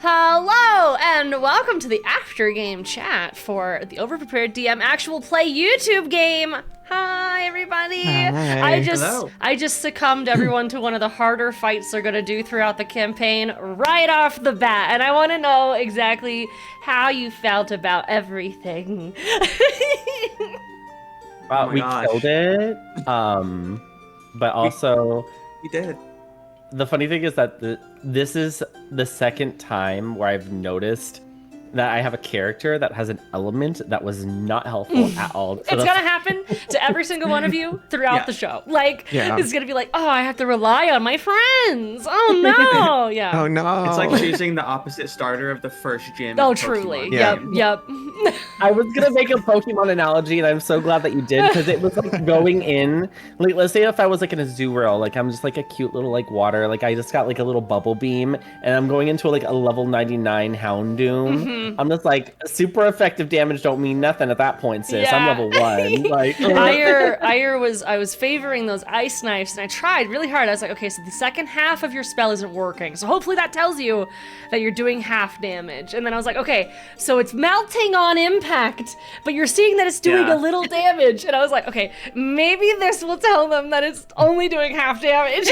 Hello, and welcome to the after game chat for the Overprepared DM actual play YouTube game. Hi, everybody. Hi. I just succumbed everyone to one of the harder fights they're gonna do throughout the campaign right off the bat, and I want to know exactly how you felt about everything. Oh we gosh. killed it, but also We did. the funny thing is that this is the second time where I've noticed that I have a character that has an element that was not helpful at all. It's gonna happen to every single one of you throughout the show. Like, it's gonna be like, oh, I have to rely on my friends. Oh no, yeah. Oh no. It's like choosing the opposite starter of the first gym. Oh, in truly. Pokemon. Yep. I was gonna make a Pokemon analogy, and I'm so glad that you did, because it was like going in, like, let's say if I was like in a zoo world, like I'm just like a cute little like water, like I just got like a little bubble beam, and I'm going into like a level 99 Houndoom. I'm just like, super effective damage don't mean nothing at that point, sis. I'm level 1. Like, I was favoring those ice knives, and I tried really hard. I was like, okay, so the second half of your spell isn't working, so hopefully that tells you that you're doing half damage. And then I was like, okay, so it's melting on impact, but you're seeing that it's doing a little damage. And I was like, okay, maybe this will tell them that it's only doing half damage.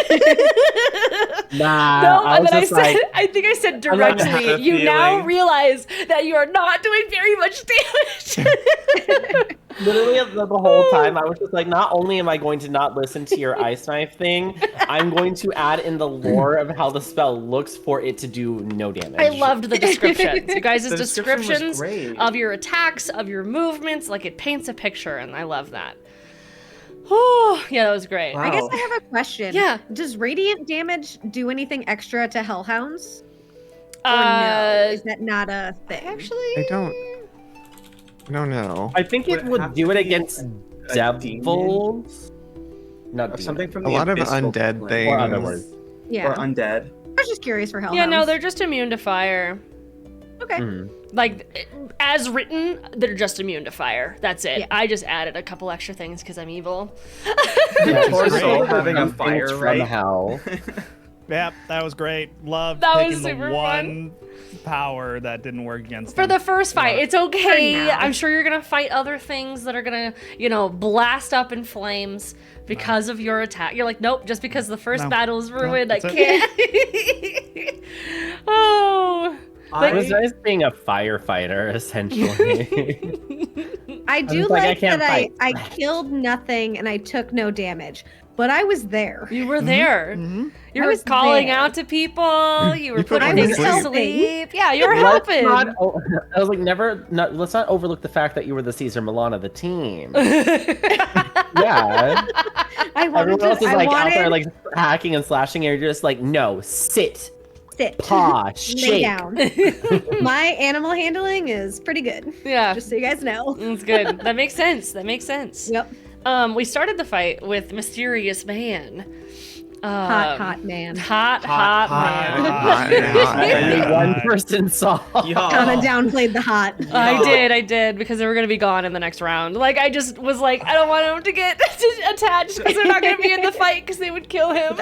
nah. No, and then I think I said I have directly, a you now feeling. realize that you are not doing very much damage. Literally the whole time, I was just like, not only am I going to not listen to your ice knife thing, I'm going to add in the lore of how the spell looks for it to do no damage. I loved the descriptions. You guys' The description was descriptions great. of your attacks, of your movements, like it paints a picture, and I love that. Oh, yeah, that was great. Wow. I guess I have a question. Yeah. Does radiant damage do anything extra to hellhounds? Or no? Uh, Is that not a thing? Actually, I don't know. I think Would it it would have do to it be against a devils. Not Or demons. something from A the lot of abyssal undead plane. things. Or other words. Yeah. Or undead. I was just curious for hellhounds. yeah, no, they're just immune to fire. Okay. Mhm. Like, as written, they're just immune to fire. That's it. Yeah. I just added a couple extra things because I'm evil. Yeah, Poor it's soul great. having a Some fire things right. from hell. Yep, that was great. Loved That was picking the super one power that didn't work against For him. the first fight, it's okay. For now. I'm sure you're gonna fight other things that are gonna, blast up in flames because of your attack. You're like, nope, just because the first No. battle is ruined, I that's can't. Oh. It was nice being a firefighter, essentially. I do just like, I like can't that fight. I killed nothing and I took no damage, but I was there. You were there. Mhm. You I were was calling there. out to people. You were You put putting them things to to sleep. sleep. Yeah, you were Let's helping. not, I was like, let's not overlook the fact that you were the Caesar Milan of the team. Yeah. I wanted Everyone else is to, like I out there wanted like hacking and slashing, and you're just like, no, sit, sit, paw, lay shake. down. My animal handling is pretty good. Yeah, Just so you guys know. it's good. That makes sense. That makes sense. Yep. We started the fight with Mysterious Man. Hot man. Hot Hot man. Only Yeah. one person saw. Kinda downplayed the hot. I did, because they were going to be gone in the next round. Like, I just was like, I don't want them to get attached because they're not going to be in the fight because they would kill him.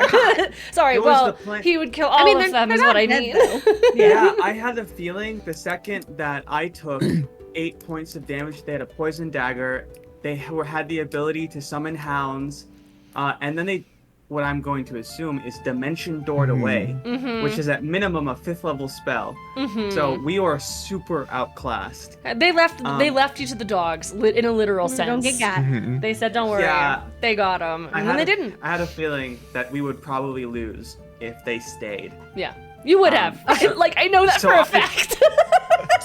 Sorry, It was well, the plan- he would kill all mean, of they're them is not what I dead, mean. though. Yeah, I had the feeling the second that I took 8 points of damage, they had a poison dagger. They had the ability to summon hounds, and then what I'm going to assume is dimension doored away, which is at minimum a 5th level spell. So we are super outclassed. They left you to the dogs in a literal sense. Don't get got. They said, don't worry. Yeah. They got him. And then they didn't. I had a feeling that we would probably lose if they stayed. Yeah. You would have. I know that so for a I- fact.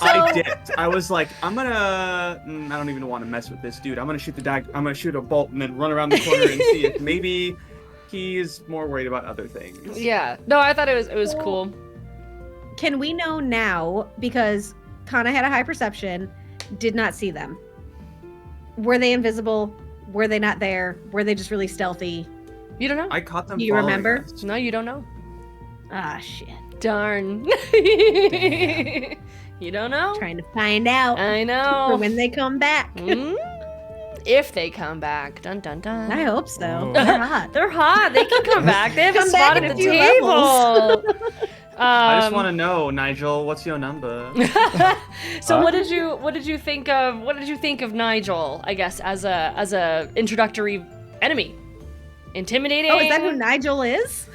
I dipped. I was like, I don't even want to mess with this dude. I'm gonna shoot I'm gonna shoot a bolt and then run around the corner and see if maybe he's more worried about other things. Yeah. No, I thought it was cool. Can we know now, because Kanna had a high perception, did not see them? Were they invisible? Were they not there? Were they just really stealthy? You don't know? I caught them. Do you following remember? us. No, you don't know. Ah, shit. Darn. You don't know? Trying to find out I for know. when they come back. If they come back. Dun dun dun. I hope so. Oh. They're hot. They're hot. They can come back. They have a Come spot back at in the a few table. I just want to know, Nigel, what's your number? So what did you think of Nigel? I guess as a introductory enemy, intimidating. Oh, is that who Nigel is?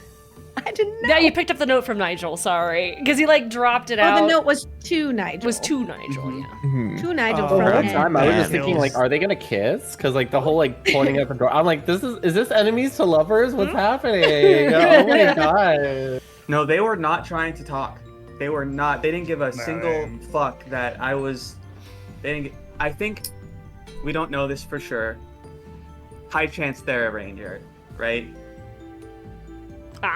I didn't know. Yeah, you picked up the note from Nigel. Sorry, because he like dropped it out. Oh, the note was to Nigel. was to Nigel. Mhm. Yeah. Mhm. To Nigel Oh, The from whole Right. time I was just Yeah. thinking, like, are they gonna kiss? Because like the whole like pointing at the door, I'm like, is this enemies to lovers? What's happening? Oh my god! No, they were not trying to talk. They were not. They didn't give a single Man. fuck that I was. They didn't. I think we don't know this for sure. High chance they're a ranger, right?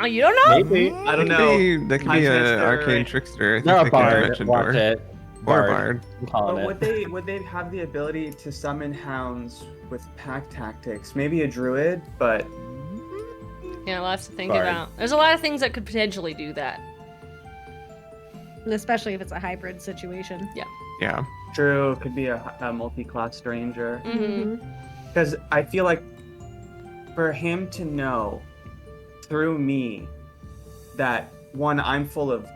You don't know. Maybe I don't know. That could High be chance an they're arcane right. trickster. I think they're a they could have bard. mentioned Watch bard. it. Or a bard. I'm calling But it. would they have the ability to summon hounds with pack tactics? Maybe a druid, but Yeah, lots to think Bard. about. There's a lot of things that could potentially do that. And especially if it's a hybrid situation. Yeah. true, could be a multi-class ranger. Mm-hmm. Because I feel like for him to know through me that one, I'm full of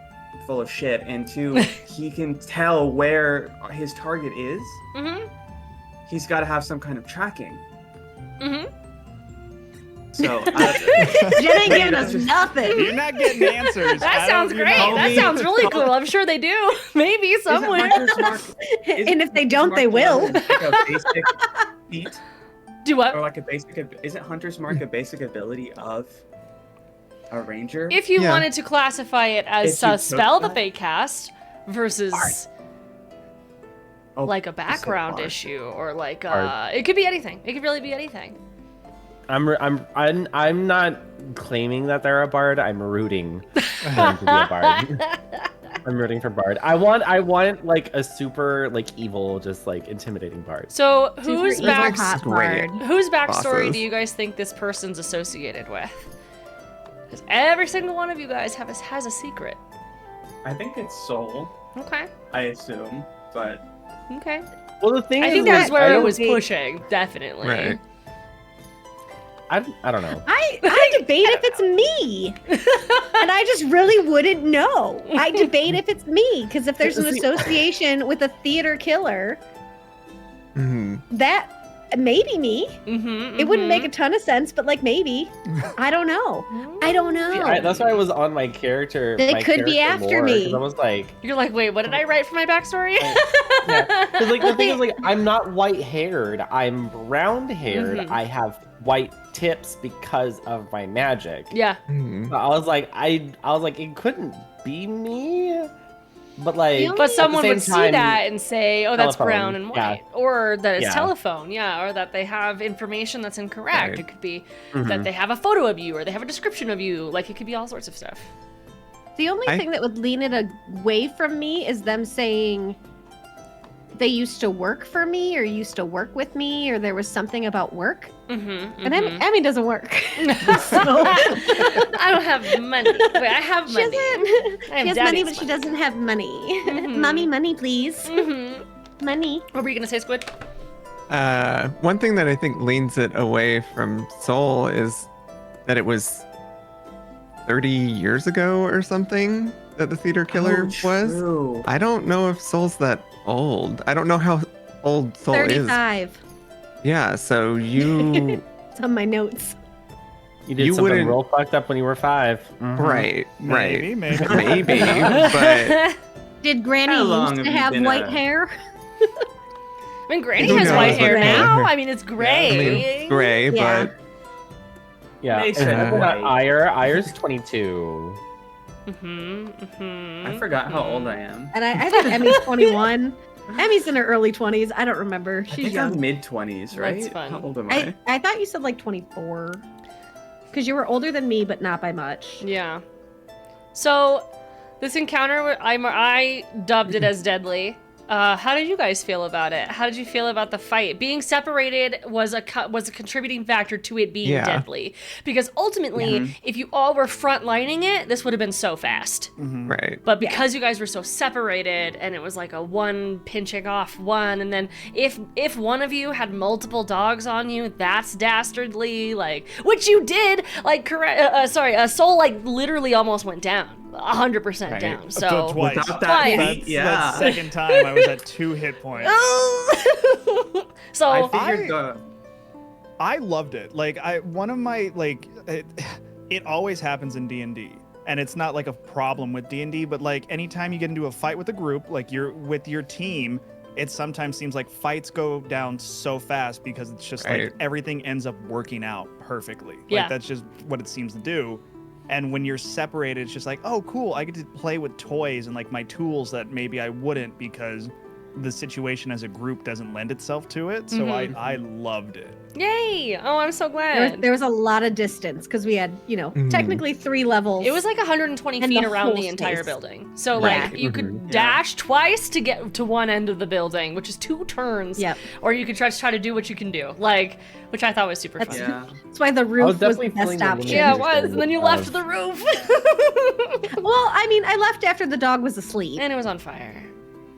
shit, and two, he can tell where his target is. Mm-hmm. He's got to have some kind of tracking. Mm-hmm. So Jen ain't giving That's us just- nothing. You're not getting answers. That I sounds don't- great. call That me- sounds really call- cool. I'm sure they do. Maybe somewhere. And if they don't, they will. Like a basic feat, Do what? or like a basic. Isn't Hunter's Mark a basic ability of a ranger? If you Yeah. wanted to classify it as If you a took spell that that- they cast versus Oh, like a you said background bard. issue or like Bard. it could be anything. It could really be anything. I'm not claiming that they're a bard. I'm rooting for them to be a bard. I'm rooting for bard. I want like a super like evil, just like intimidating bard. So Super whose evil back hot Great. bard. whose backstory Bosses. do you guys think this person's associated with? Because every single one of you guys has a secret. I think it's Soul. Okay. I assume, but Okay. Well, the thing I is, think like, that's where I it don't was think- pushing, definitely. Right. I don't know. I debate if it's me. And I just really wouldn't know. I debate if it's me. Because if there's an See- association with a theater killer, Mhm. that maybe me. Mm-hmm, It wouldn't make a ton of sense, but like maybe. I don't know. I don't know. See, that's why I was on my character. They my could be character after lore, me. 'cause I was like, You're like, wait, what did I write for my backstory? because like the thing is, like, I'm not white haired. I'm brown haired. Mhm. I have white tips because of my magic. Yeah. Mhm. But I was like, it couldn't be me. But like, The But At the someone same would see time- that and say, oh, that's Telephone, brown and yeah. white. Or that it's Yeah. telephone, yeah. Or that they have information that's incorrect. Right. It could be Mhm. that they have a photo of you or they have a description of you. Like, it could be all sorts of stuff. The only I- thing that would lean it away from me is them saying they used to work for me or used to work with me or there was something about work. Mm-hmm. And Emmy doesn't work. I don't have money. Wait, I have She money. doesn't. I have She has money, daddy's but she doesn't have money. Mhm. Mommy, money, please. Mm-hmm. Money. What were you going to say, Squid? One thing that I think leans it away from Soul is that it was 30 years ago or something that the theater killer was. True. I don't know if Soul's that old. I don't know how old Soul is. 35. Yeah, so you It's on my notes. you did you something wouldn't- real fucked up when you were 5. Mhm. right, Maybe, maybe. maybe, but Did Granny How long used to have you have been white a- hair? I mean, Granny Who has knows white what hair color now. hair- I mean, it's gray. I mean, it's gray, Yeah. but Yeah. They said And then white. Ire's 22. Mm-hmm. Mm-hmm. I forgot how old I am. And I think Emmy's 21. Emmy's in her early 20s. I don't remember. I She's think I'm young. mid-20s, right? That's fun. How old am I? I thought you said like 24. Because you were older than me, but not by much. Yeah. So, this encounter, I dubbed it as deadly. How did you guys feel about it? How did you feel about the fight? Being separated was a contributing factor to it being Yeah. deadly. Because ultimately, if you all were frontlining it, this would have been so fast. right. But because you guys were so separated, and it was like a one pinching off one, and then if one of you had multiple dogs on you, that's dastardly. Like, which you did. Like, Soul like literally almost went down. 100% Right. down. So Twice. Without that Twice. feat, That yeah. second time I was at 2 hit points. so I figured I loved it. Like one of my it always happens in D&D. And it's not like a problem with D&D, but like anytime you get into a fight with a group, like you're with your team, it sometimes seems like fights go down so fast because it's just like everything ends up working out perfectly. Yeah. Like that's just what it seems to do. And when you're separated, it's just like, oh, cool, I get to play with toys and like my tools that maybe I wouldn't because the situation as a group doesn't lend itself to it. So I loved it. yay! Oh, I'm so glad. There was a lot of distance because we had, technically 3 levels. It was like 120 And feet the around whole the entire space. building. So Yeah. like you could dash twice to get to one end of the building, which is 2 turns. Yep. Or you could try to do what you can do, like, which I thought was super fun. Yeah. That's why the roof was the definitely best feeling the option. Yeah, it Interesting. was. And then you left the roof, Well, I mean, I left after the dog was asleep, and it was on fire.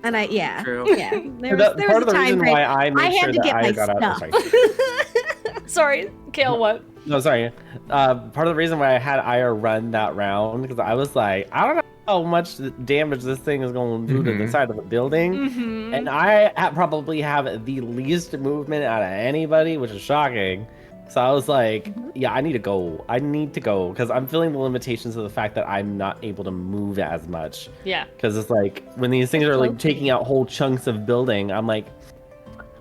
and True. yeah. There was Part of a the time reason frame. why I made I had sure to that get I my got out. stuff. Sorry, Kale. What? No, sorry. Part of the reason why I had Aya run that round because I was like, I don't know how much damage this thing is going to do to the side of the building, Mm-hmm. and I probably have the least movement out of anybody, which is shocking. So I was like, yeah, I need to go. I need to go because I'm feeling the limitations of the fact that I'm not able to move as much. Yeah. Because it's like when these things are like taking out whole chunks of building, I'm like,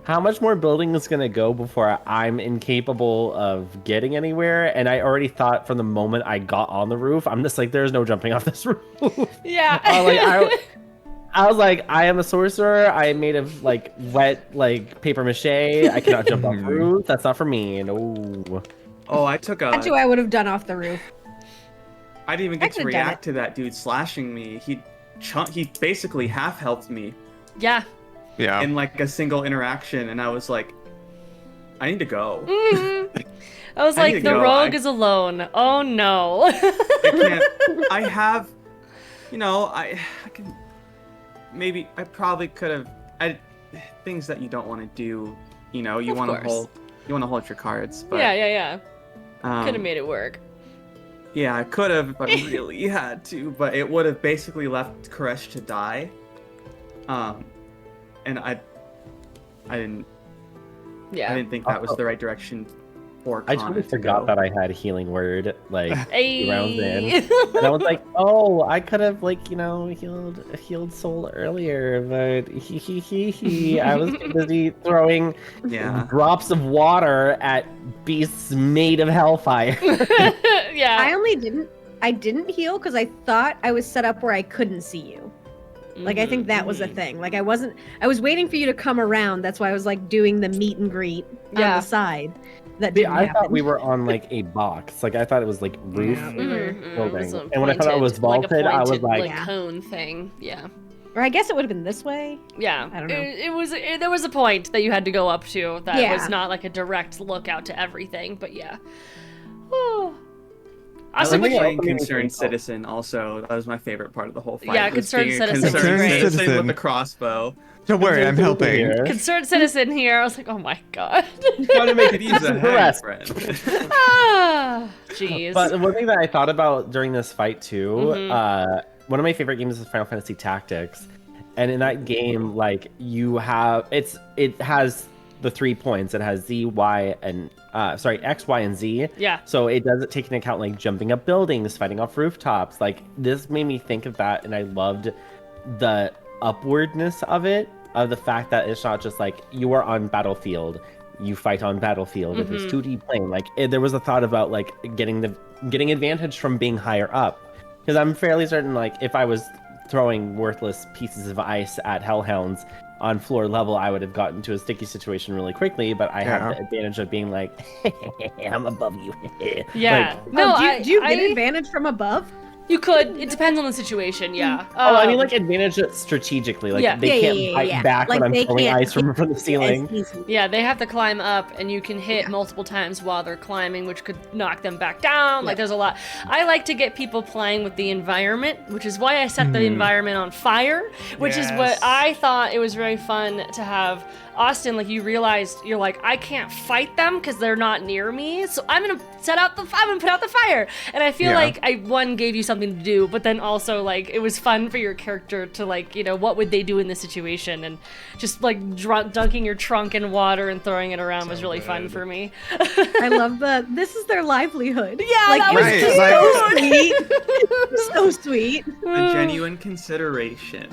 how much more building is gonna go before I'm incapable of getting anywhere? And I already thought from the moment I got on the roof, I'm just like, there's no jumping off this roof. Yeah. I was like, I am a sorcerer. I am made of like wet like paper mache. I cannot jump off the roof. That's not for me. No. Oh, I took a. That's what I would have done off the roof. I didn't even I get to could've done react to that dude slashing me. He basically half helped me Yeah. Yeah. in like a single interaction, and I was like, I need to go. Mhm. I was I need like, to the go. rogue is alone. Oh no. I can't. I have, I can. Maybe I probably could have. Things that you don't want to do. You Of want to course. hold. You want to hold your cards. But, Yeah. Could have made it work. Yeah, I could have, but I really had to. But it would have basically left Koresh to die. And I didn't. Yeah. I didn't think that was the right direction for I Kanna totally to forgot go. that I had healing word like Hey. 2 rounds in. And I was like, oh, I could have healed soul earlier, but I was too busy throwing Yeah. drops of water at beasts made of hellfire. Yeah. I didn't heal because I thought I was set up where I couldn't see you. Like, I think that was a thing. Like, I was waiting for you to come around. That's why I was like doing the meet and greet on Yeah. the side. That See, didn't I happen. thought we were on like a box. Like I thought it was like roof. Mhm. building. It was a And when I thought it was like a vaulted, I was pointed, like- like cone thing. Yeah. Or I guess it would have been this way. Yeah. I don't know. There was a point that you had to go up to that Yeah. was not like a direct look out to everything, but yeah. Oh. I Also, think like it playing also made me Concerned think- Citizen also. That was my favorite part of the whole fight. Yeah, was Concerned being a Citizen's Concerned great. Citizen with the Citizen. crossbow. Don't worry, I'm helping. Here. Concerned citizen here. I was like, oh my god. Trying to make it easy, the rest. friend. Ah, jeez. But one thing that I thought about during this fight too, Mhm. one of my favorite games is Final Fantasy Tactics, and in that game, like you have it has the 3 points. It has Z, Y, and X, Y, and Z. Yeah. So it doesn't take into account like jumping up buildings, fighting off rooftops. Like this made me think of that, and I loved the upwardness of it, of the fact that it's not just like you are on battlefield, you fight on battlefield. If it's 2D plane, like there was a thought about like getting advantage from being higher up, because I'm fairly certain like if I was throwing worthless pieces of ice at hellhounds on floor level, I would have gotten to a sticky situation really quickly, but I have the advantage of being like, I'm above you. Yeah. Like, No, do you get advantage from above? You could. It depends on the situation. Yeah. I mean like advantage strategically. Like Yeah. they can't fight back Like, when I'm they throwing can't ice from the ceiling. As easy. Yeah, they have to climb up, and you can hit multiple times while they're climbing, which could knock them back down. Like, there's a lot. I like to get people playing with the environment, which is why I set the environment on fire, which is what Yes. I thought it was very fun to have Austin, like you realized you're like, I can't fight them because they're not near me, so I'm gonna put out the fire. And I feel like I gave you something to do, but then also like it was fun for your character to like, you know, what would they do in this situation, and just like dunking your trunk in water and throwing it around was really fun for me. I love this is their livelihood. Yeah, like, that was so sweet. A genuine consideration.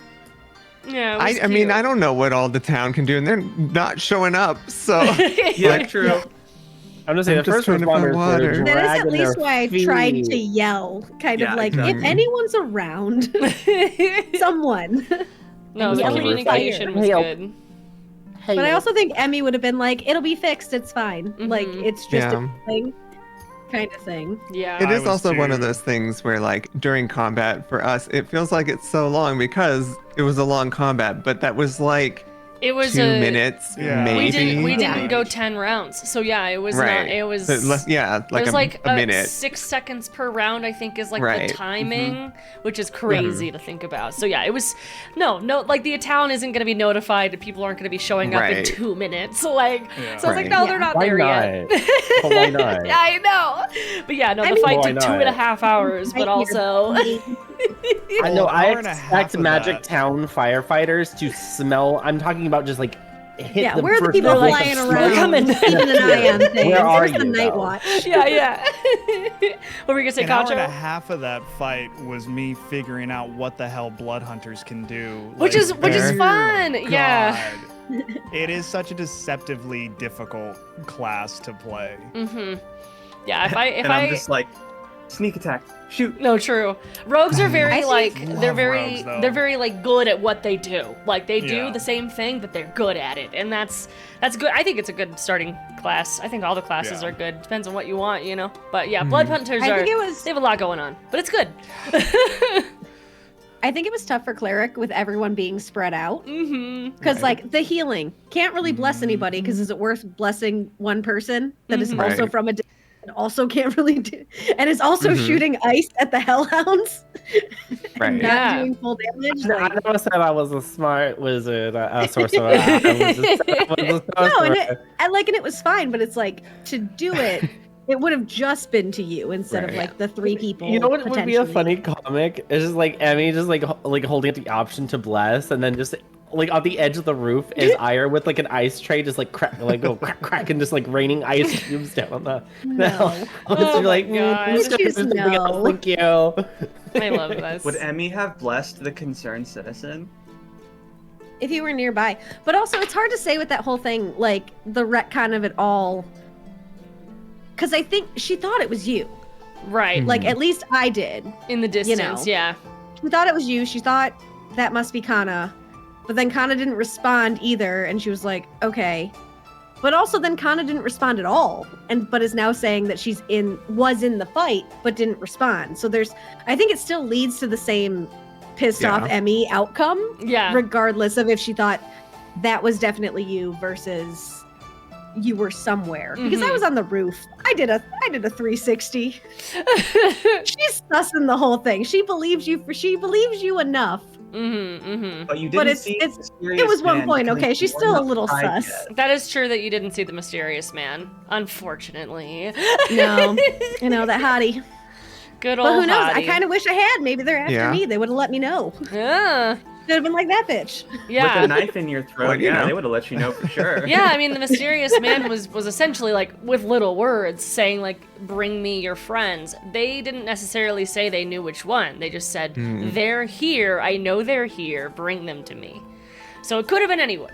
Yeah, I mean, I don't know what all the town can do, and they're not showing up. So Yeah, true. I'm just saying, the first trying to find responders water. were That is at dragging least their why I feet. tried to yell, kind of like, if anyone's around, someone. No, the Yelling communication was fire. good. But I also think Emmy would have been like, it'll be fixed, it's fine. Like, it's just a thing, kind of thing. Yeah. it I is was also one of too. those things where, like, during combat for us, it feels like it's so long because it was a long combat, but that was like It was 2 minutes, Yeah. maybe. We Yeah. didn't go 10 rounds. So yeah, it was Right. not, it was So like it was like a minute. 6 seconds per round, I think, is like Right. the timing, which is crazy to think about. So yeah, it was no, like the town isn't going to be notified. People aren't going to be showing up in Right. 2 minutes. Like, Yeah. so I was like, Right. no, they're not Why there not? yet. But why not? I know, but yeah, no, I the mean- fight Why took not? 2.5 hours, but also. I know. Well, I hour and a half expect of Magic that. Town firefighters to smell. I'm talking about just like hit Yeah, the where are the first people level of flying smoke. around, coming. keeping an eye on things? Where are Where's the you, night though? watch? Yeah. What were you gonna say, An hour and a Concho? half of that fight was me figuring out what the hell blood hunters can do. Which Like, is dear fun. Yeah. God. It is such a deceptively difficult class to play. Mm-hmm. Yeah, if And I'm just like, sneak attack, shoot. No, true. Rogues are very I like love they're very rogues, though. they're very like good at what they do. Like they do Yeah. the same thing, but they're good at it, and that's good. I think it's a good starting class. I think all the classes Yeah. are good. Depends on what you want, you know. But yeah, blood hunters I are. think it was- They have a lot going on, but it's good. I think it was tough for Cleric with everyone being spread out. Mm-hmm. Because, like, the healing can't really bless anybody because is it worth blessing one person that is also Right. from a and also can't really do and is also shooting ice at the hellhounds Right. and not Yeah. doing full damage? No, Like, I never said I was a smart wizard, a sorcerer. I was a no, sorcerer. and it was fine, but it's like to do it, it would have just been to you instead of Right. like the 3 people. You know what would be a potentially. funny comic? It's just like Emmy just like holding up the option to bless, and then just like on the edge of the roof is Ire with like an ice tray, just like crack, like go crack, crack, and just like raining ice cubes down on the. No. Oh You're like, my God. "Just Choose something else, no." thank you. I love this. Would Emmy have blessed the concerned citizen? If you were nearby. But also, it's hard to say with that whole thing, like the retcon of it all. Because I think she thought it was you. Right. Like, at least I did. In the distance, know. yeah. She thought it was you. She thought that must be Kanna. But then Kanna didn't respond either. And she was like, okay. But also then Kanna didn't respond at all. But is now saying that was in the fight, but didn't respond. So I think it still leads to the same pissed off Yeah. Emmy outcome. Yeah. Regardless of if she thought that was definitely you versus you were somewhere. Because I Mhm. was on the roof. I did a 360. She's sussing the whole thing. She believes you enough. But you didn't But see it's- the mysterious it was one man point, because okay, you she's were still a not little tried sus. yet. That is true that you didn't see the mysterious man, unfortunately. No, you know that hottie. Good old But who knows? I hottie. kind of wish I had. Maybe they're after Yeah. me. They would have let me know. Yeah. They'd have been like that bitch. Yeah. With a knife in your throat, Well, you yeah, know. they would have let you know for sure. Yeah, I mean, the mysterious man was essentially like with little words saying like, "Bring me your friends." They didn't necessarily say they knew which one. They just said, "They're here. I know they're here. Bring them to me." So it could have been anyone.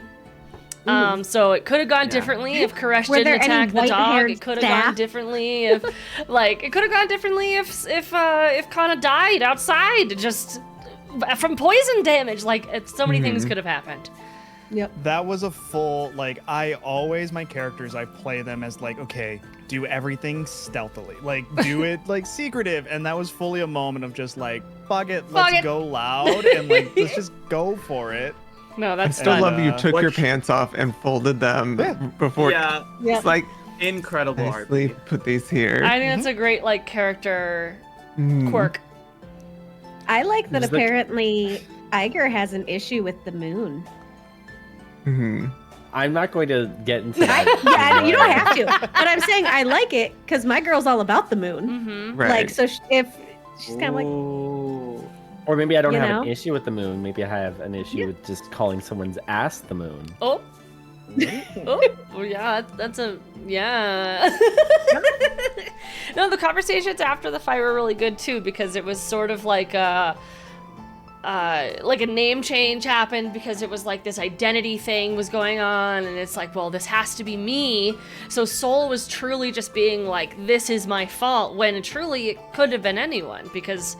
So it could have gone differently if Koresh Were there didn't any attack the dog. white-haired It could have gone staff? differently if, it could have gone differently if Kanna died outside just from poison damage. Like, so many things could have happened. Yep. That was a full, like, my characters, I play them as, like, okay, do everything stealthily. Like, do it, like, secretive. And that was fully a moment of just, like, fuck it, let's it. go loud, and, like, let's just go for it. No, that's Still fun. love you uh, took what your sh- pants off and folded them before. Yeah, Yep. It's like, incredible nicely RP. put these here. I think that's a great like character Mm. quirk. I like that Just like- apparently Oighear has an issue with the moon. Mhm. I'm not going to get into that. Yeah, you don't have to. But I'm saying I like it because my girl's all about the moon. Mm-hmm. Right. Like, so if she's kind of like, Ooh. Or maybe I don't You have know? an issue with the moon. Maybe I have an issue with just calling someone's ass the moon. Oh. Oh, well, yeah, that's a yeah. No, the conversations after the fight were really good too because it was sort of like a name change happened because it was like this identity thing was going on, and it's like, well, this has to be me. So Soul was truly just being like, this is my fault, when truly it could have been anyone because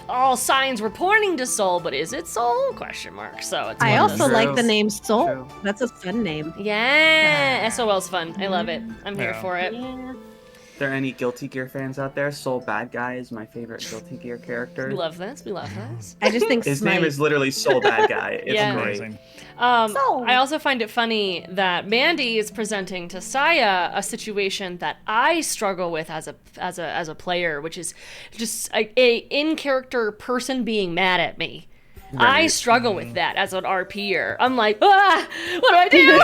all signs were pointing to Soul, but is it Soul? Question mark. So it's I one of also those- like the name Soul. True. That's a fun name. Yeah, SOL's fun. I love it. I'm here Yeah. for it. Yeah. Are there any Guilty Gear fans out there? Soul Bad Guy is my favorite Guilty Gear character. We love this. We love this. I just think His Smite. name is literally Soul Bad Guy. It's Yeah. great. Amazing. Soul. I also find it funny that Mandy is presenting to Saya a situation that I struggle with as a player, which is just a in character person being mad at me. I struggle with that as an RPer. I'm like, what do I do?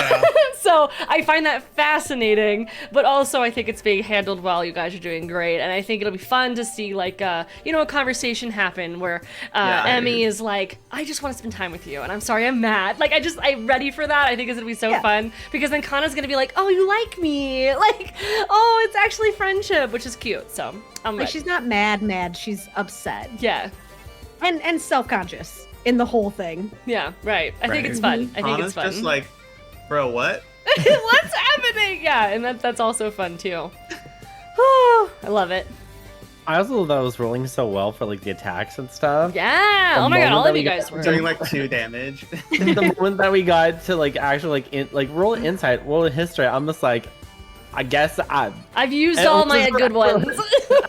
So I find that fascinating, but also I think it's being handled well. You guys are doing great, and I think it'll be fun to see like a conversation happen where Emmy is like, I just want to spend time with you, and I'm sorry, I'm mad. Like I'm ready for that. I think it's gonna be so fun because then Kanna's gonna be like, oh, you like me? Like, oh, it's actually friendship, which is cute. So I'm Like, ready. she's not mad. She's upset Yeah. and self-conscious in the whole thing. Yeah, right. I think it's fun. I think Anna's it's fun. just like, bro, what? What's happening? Yeah, and that's also fun too. Oh, I love it. I also thought it was rolling so well for like the attacks and stuff. Yeah. The Oh my god, moment all that of we you guys got- were. Doing like 2 damage. The moment that we got to like actually roll an insight, roll a history, I'm just like, I guess I've used And all my also- good ones.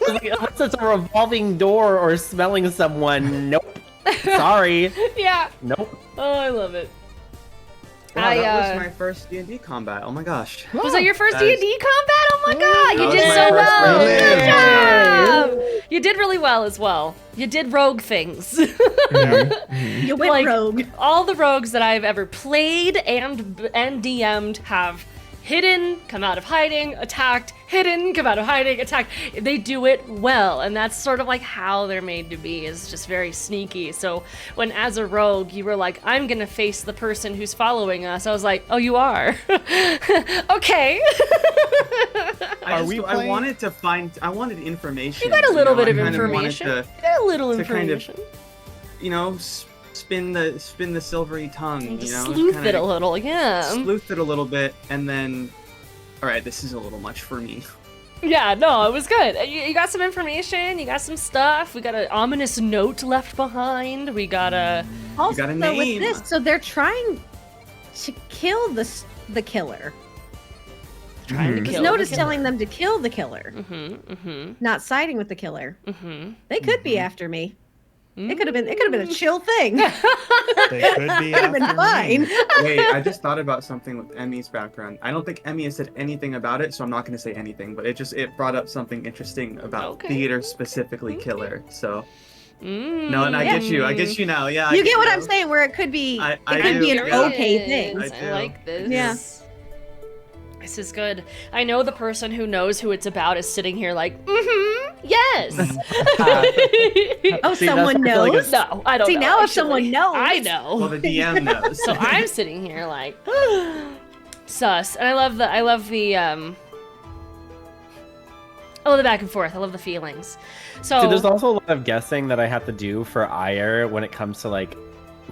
unless it's a revolving door or smelling someone. Nope. Sorry. Yeah. Nope. Oh, I love it. Wow, I, that was my first D&D combat. Oh my gosh. Was that your first That is- D&D combat? Oh my god, you That did was so my first well. D&D. Good job. You did really well as well. You did rogue things. You went Like, rogue. All the rogues that I've ever played and DM'd have hidden, come out of hiding, attacked, hidden, come out of hiding, attacked. They do it well, and that's sort of like how they're made to be, is just very sneaky. So when as a rogue you were like, I'm gonna face the person who's following us, I was like, oh, you are? Okay. I we I playing- wanted information. You got a little bit of I kind wanted information. to, You got a little to kind of- information. spin the silvery tongue, Just sleuth it a little, yeah. Sleuth it a little bit, and then, all right, this is a little much for me. Yeah, no, it was good. You got some information, you got some stuff. We got an ominous note left behind. We got a... Also, got a with name. this, so they're trying to kill the killer. Trying to This kill note the is telling them to kill the killer, not siding with the killer. They could be after me. It could have been a chill thing. They could be Could have been after fine. me. Wait, I just thought about something with Emmy's background. I don't think Emmy has said anything about it, so I'm not going to say anything. But it brought up something interesting about Okay. theater, specifically killer. So Mm. no, and I get you now. Yeah, I You get what I'm now. saying? Where it could be, I it could do, be an yeah. okay thing. I I do. like this. Yeah. This is good. I know the person who knows who it's about is sitting here like, yes. Oh, See, someone that's why I feel like knows. No, I don't See, know. now if actually. someone knows. I know. Well, the DM knows. So I'm sitting here like sus, and I love the the back and forth. I love the feelings. So See, there's also a lot of guessing that I have to do for Ire when it comes to like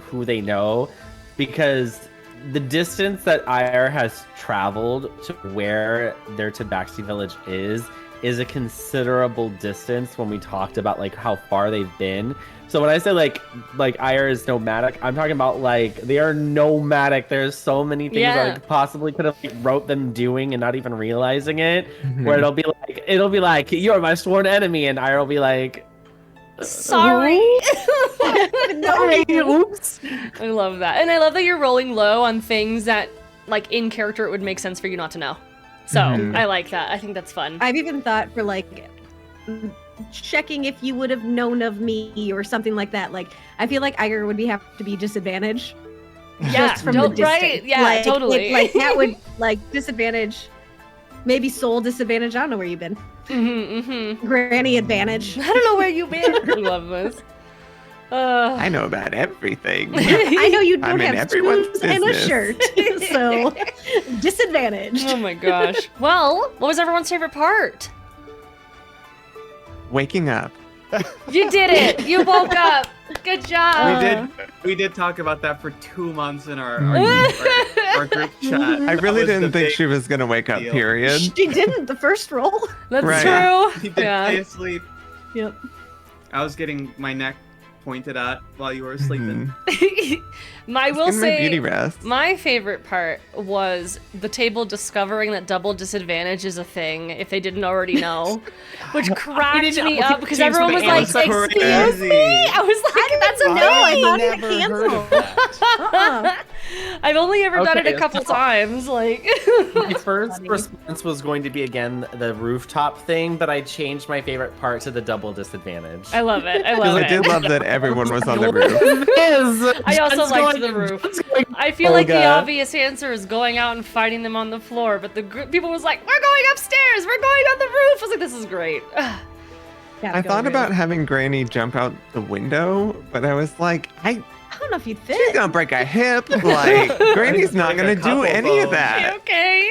who they know, because the distance that Ire has traveled to where their Tabaxi village is a considerable distance when we talked about like how far they've been. So when I say like Ire is nomadic, I'm talking about like they are nomadic. There's so many things Yeah. that I possibly could have like, wrote them doing and not even realizing it. Where it'll be like you're my sworn enemy, and Ire will be like, sorry. sorry, oops. I love that, and I love that you're rolling low on things that, like in character, it would make sense for you not to know. So I like that. I think that's fun. I've even thought for like checking if you would have known of me or something like that. Like I feel like Iger would have to be disadvantaged Yeah, just from the distance. right? Yeah, totally. Like that would like disadvantage, maybe soul disadvantage. I don't know where you've been. Granny advantage. I don't know where you've been. I love this. I know about everything. I know you I'm don't in have everyone's shoes and a business. shirt, so disadvantage. Oh my gosh. Well, what was everyone's favorite part? Waking up. You did it. You woke up. Good job. We did talk about that for 2 months in our group chat. I That really was the didn't think big she was gonna wake up, deal. period. She didn't the first roll. That's Right. true. He did stay Yeah. asleep. Yep. I was getting my neck pointed at while you were sleeping. I will In my beauty say, rest. my favorite part was the table discovering that double disadvantage is a thing if they didn't already know, which cracked me up because everyone was like, "Excuse me." I was like, "That's a No, I no." thought it never heard of canceled. that. I've only ever done it a Okay, couple so- times. Like, My first response was going to be again the rooftop thing, but I changed my favorite part to the double disadvantage. I love it. I Because love I it. did love that everyone was on the roof. It is. I also Jen's liked going- the roof. Jen's going I feel like the Olga. obvious answer is going out and fighting them on the floor, but the people was like, "We're going upstairs. We're going on the roof." I was like, "This is great." Gotta I go thought roof. about having Granny jump out the window, but I was like, I don't know if you'd fit. she's gonna break a hip. Like, Granny's not Break a gonna do couple any of bones. that. Okay.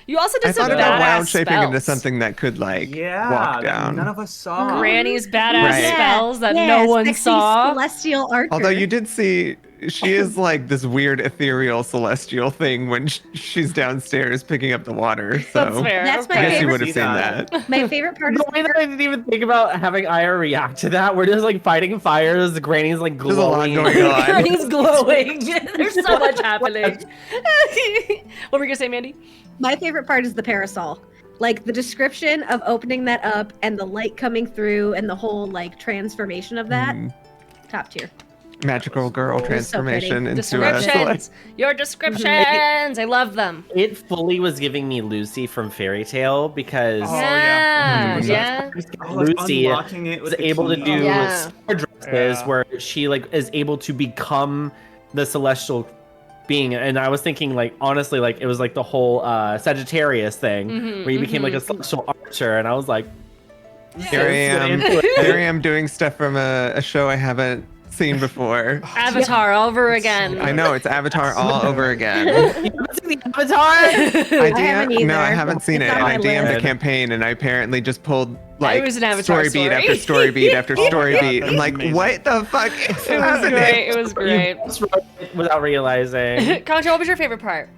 You also I did some thought about badass wound shaping into spells. something that could like Yeah, walk that down. none of us saw. Granny's badass Right. spells that Yeah, no one sexy saw. Celestial archer. Although you did see, she is like this weird ethereal celestial thing when she's downstairs picking up the water. So That's fair. That's my I guess you favorite would have See seen that. that. My favorite part is The way that I didn't even think about having Aya react to that. We're just like fighting fires. Granny's like There's a lot glowing. going on. Granny's glowing. There's so much happening. What were you gonna say, Mandy? my favorite part is the parasol. Like the description of opening that up and the light coming through and the whole like transformation of that. Mm. Top tier. Magical girl so transformation into a Descriptions. Your descriptions. I love them. It fully was giving me Lucy from Fairy Tale because Oh, yeah. Yeah. Lucy unlocking it was with the able to key. do Yeah. star dresses Yeah. where she like is able to become the celestial being. And I was thinking like honestly like it was like the whole Sagittarius thing Mhm, where you became like a mhm. celestial archer, and I was like, Here I yes, am. get into it. Here I am doing stuff from a show I haven't seen before. Avatar over again. I know, it's Avatar all over again. You haven't seen the Avatar? I haven't DM, no, I either. haven't seen It's it. on I my DM'd the list. campaign and I apparently just pulled like was an Avatar story beat story. after story beat after Oh my story God, beat. that's I'm like, amazing. what the fuck is It was happening? great. It was great. You just wrote it without realizing. Contra, what was your favorite part?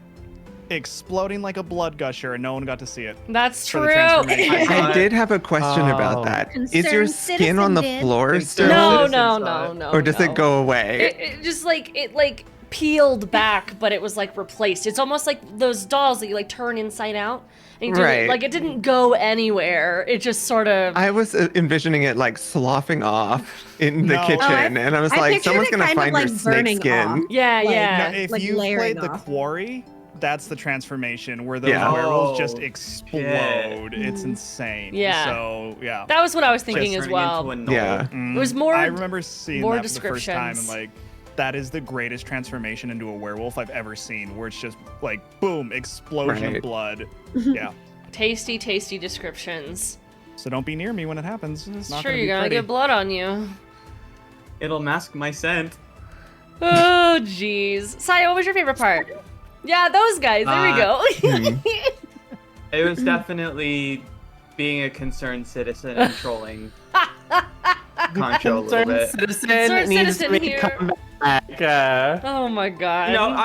Exploding like a blood gusher, and no one got to see it. That's For the true. transformation. I did have a question Oh. about that. Is your Concerned skin on the citizen did. floor Concerned still? No, citizen no, saw no, it. no. Or does no. it go away? It just like it like peeled back, but it was like replaced. It's almost like those dolls that you like turn inside out. And you do it- Right. like it didn't go anywhere. It just sort of. I was envisioning it like sloughing off in the No. kitchen, Oh, I- and I was I like, pictured someone's it gonna kind of find like your snake burning skin. off. Yeah, Like, yeah. No, if like you layering played the off. quarry, that's the transformation where those Yeah. werewolves just Oh, explode. It's insane. Yeah. So yeah. That was what I was Like thinking as turning well. into a Yeah. gnoll. It was more. I remember seeing more that for the first time and descriptions. like that is the greatest transformation into a werewolf I've ever seen, where it's just like boom, explosion Right. of blood. Yeah. Tasty, tasty descriptions. So don't be near me when it happens. It's not Sure, gonna you're be gonna pretty. get blood on you. It'll mask my scent. Oh, jeez. Saya, what was your favorite part? Yeah, those guys. There we go. It was definitely being a concerned citizen and trolling Concho a little Concerned bit. citizen Concerned needs citizen to make here. a comeback. Oh my god. You know,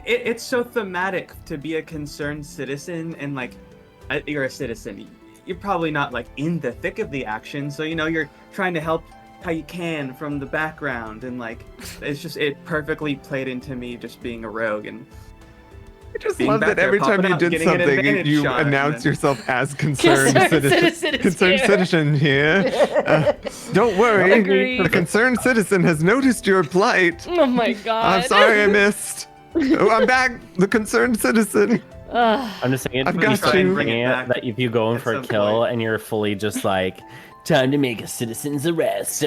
it's so thematic to be a concerned citizen, and like, you're a citizen. You're probably not like in the thick of the action, so you know you're trying to help how you can from the background, and like, it perfectly played into me just being a rogue and. I just Being love back that there, every time popping you up, did getting an something, advantage you shot, and announce then- yourself as concerned Concerned citizen. citizen Concerned here. citizen here. Don't worry, Agreed. the concerned citizen has noticed your plight. Oh my god. I'm sorry I missed. Oh, I'm back. The concerned citizen. Ugh. I'm just saying, I've it's got so you. Bring it funny back that if you go in at for a some kill point. and you're fully just like Time to make a citizen's arrest.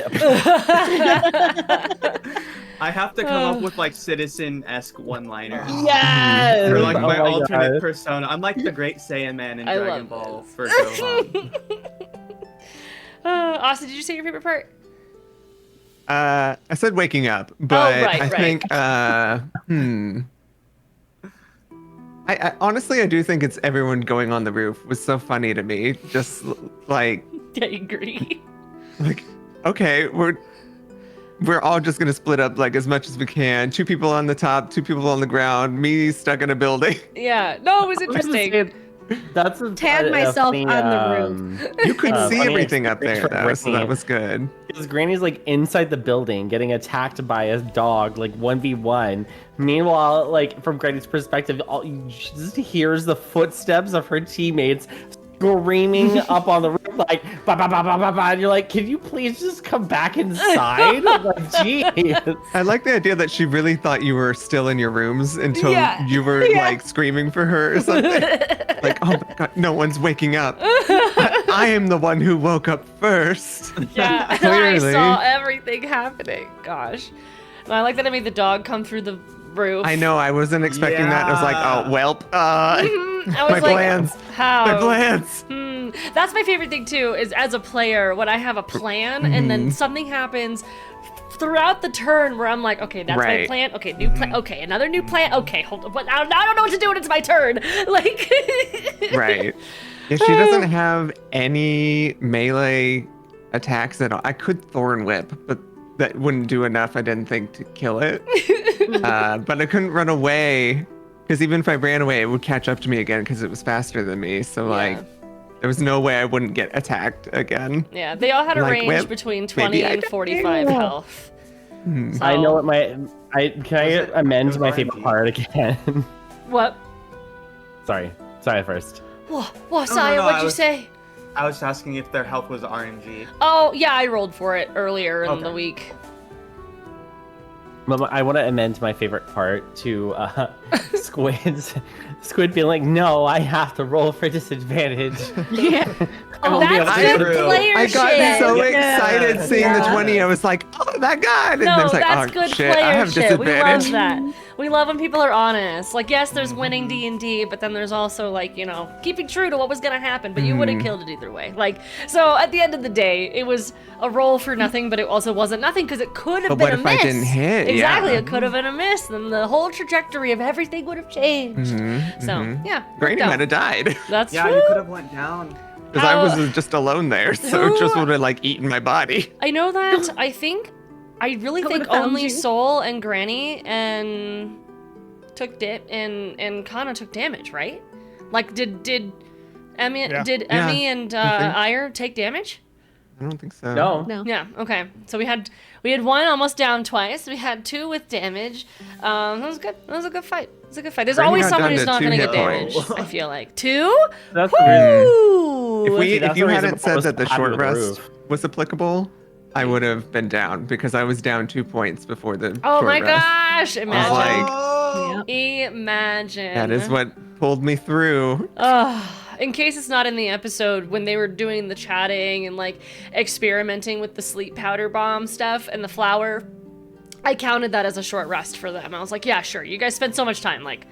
I have to come up with like citizen-esque one-liners. Yes! For like Oh my my alternate God. persona. I'm like the Great Saiyan Man in I Dragon love Ball this. for Gohan. Austin, did you say your favorite part? I said waking up, but right, I right. think I honestly I do think it's everyone going on the roof was so funny to me. Just like I agree. okay, we're all just gonna split up like as much as we can. 2 people on the top, 2 people on the ground, me stuck in a building. Yeah, no, it was interesting. That's a, Tad myself on the roof. You could see funny everything up there experience for though, so that Granny. was good. Because Granny's like inside the building getting attacked by a dog, like 1v1. Meanwhile, like from Granny's perspective, she just hears the footsteps of her teammates screaming up on the roof, like, ba ba ba ba ba ba. And you're like, can you please just come back inside? Like, jeez. I like the idea that she really thought you were still in your rooms until Yeah, you were yeah. like screaming for her or something. Like, oh my god, no one's waking up. I am the one who woke up first. Yeah, I Clearly. saw everything happening. Gosh. And I like that I made the dog come through the roof. I know, I wasn't expecting that. I was like, Yeah. oh, welp. I was my like, plans. how? My plans. That's my favorite thing too, is as a player, when I have a plan and then something happens throughout the turn where I'm like, okay, that's my Right. plan. Okay, new plan. Okay, another new plan. Okay, hold on. But I don't know what to do when it's my turn. Like, Right. Yeah, she doesn't have any melee attacks at all. I could Thorn Whip, but that wouldn't do enough, I didn't think, to kill it. But I couldn't run away, because even if I ran away, it would catch up to me again because it was faster than me. So, like, there was no way I wouldn't get attacked again. Yeah, they all had a Like, range whip, between maybe 20 I and can 45 do it. health. So, I know what can I it- amend it was my favorite RNG. part again? What? Sorry first. What, Saya, no, what'd I you was- say? I was asking if their health was RNG. Oh, yeah, I rolled for it earlier in Okay. the week. Mama, I want to amend my favorite part to Squid being like, no, I have to roll for disadvantage. Yeah. I won't be able That's to good do it. player I got shit. so Yeah. excited seeing the Yeah. 20. I was like, oh my god. And No, I was like, that's oh good shit, player I have shit. We love disadvantage. that. We love when people are honest. Like, yes, there's winning D&D, but then there's also, like, you know, keeping true to what was gonna happen, but you would have killed it either way. Like, so at the end of the day, it was a roll for nothing, but it also wasn't nothing because it could have But been what a if miss. I didn't hit? Exactly, Yeah. it could have been a miss. Then the whole trajectory of everything would have changed. So, yeah, Granny worked out. might have died. That's Yeah, true. you could have went down. Because I How- was just alone there, so it just Who- would have like eaten my body. I know that. I really I think would've found only you. Soul and Granny and took Kanna took damage, right? Like, did Emmy Yeah. Emmy and I think- Oighear take damage? I don't think so. No. No. Yeah. Okay. So we had one almost down twice. We had 2 with damage. That was good. That was a good fight. It was a good fight. There's Granny always got someone down who's to not 2 going to get hit damaged. points. I feel like 2. That's the reason. Woo! If you that's the reason hadn't I said was that the happy short with the rest roof. was applicable, I would have been down because I was down 2 points before the Oh short my rest. gosh! Imagine. like- Oh! Imagine. That is what pulled me through. In case it's not in the episode, when they were doing the chatting and like experimenting with the sleep powder bomb stuff and the flower, I counted that as a short rest for them. I was like, yeah, sure. You guys spend so much time, like,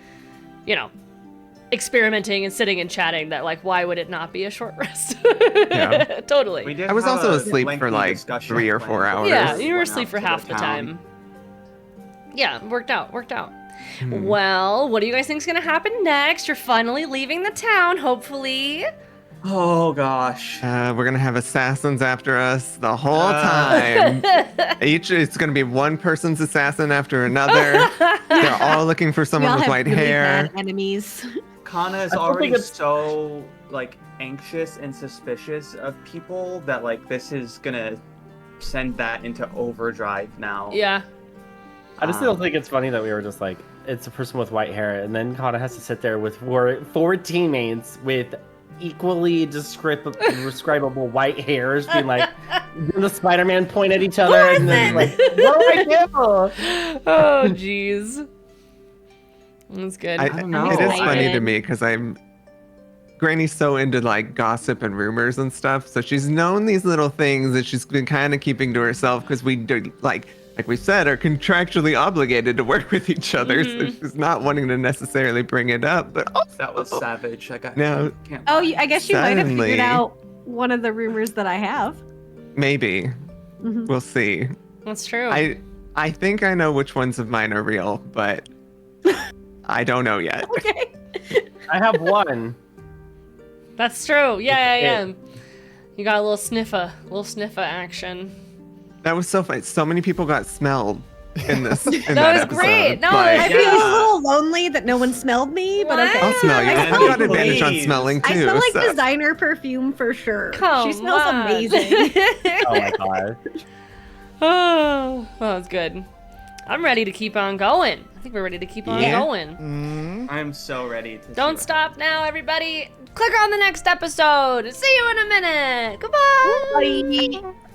you know, experimenting and sitting and chatting that, like, why would it not be a short rest? Yeah. Totally. We did I was have also a asleep for lengthy like discussion 3 or when 4 hours. Yeah, we you were went asleep out for to half the town. time. Yeah, worked out. Well, what do you guys think is gonna happen next? You're finally leaving the town, hopefully. Oh gosh. We're gonna have assassins after us the whole time. It's gonna be one person's assassin after another. They're all looking for We someone all with have white really hair. bad enemies. Kana is I don't already think it's- so like anxious and suspicious of people that like this is gonna send that into overdrive now. Yeah. I just don't think it's funny that we were just like, it's a person with white hair, and then Kanna has to sit there with four teammates with equally describable white hairs, being like, doing the Spider-Man point at each other, and then like, what do I do? Oh, jeez. That's good. don't know. It is I- funny to me because I'm Granny's so into like gossip and rumors and stuff, so she's known these little things that she's been kind of keeping to herself because we do like we said are contractually obligated to work with each other. So she's not wanting to necessarily bring it up. But That was savage. I got No. can't Oh, lie. I guess you might have Suddenly. figured out one of the rumors that I have. maybe Mhm. we'll see. That's true. I think I know which ones of mine are real, but I don't know yet. Okay. I have one. That's true. Yeah, I It- am. You got a little sniffer action. That was so fun. So many people got smelled in this. In That that was episode. great. No, Like, I feel a little lonely that no one smelled me, but okay. I'll smell you. I I've smell, got advantage on Please. smelling too. I smell like so. designer perfume for sure. Come She smells on. amazing. Oh my god. Oh, that was good. I'm ready to keep on going. I think we're ready to keep on Yeah. going. Mm. I'm so ready to. Don't see stop now, everybody. Click on the next episode. See you in a minute. Goodbye. Bye.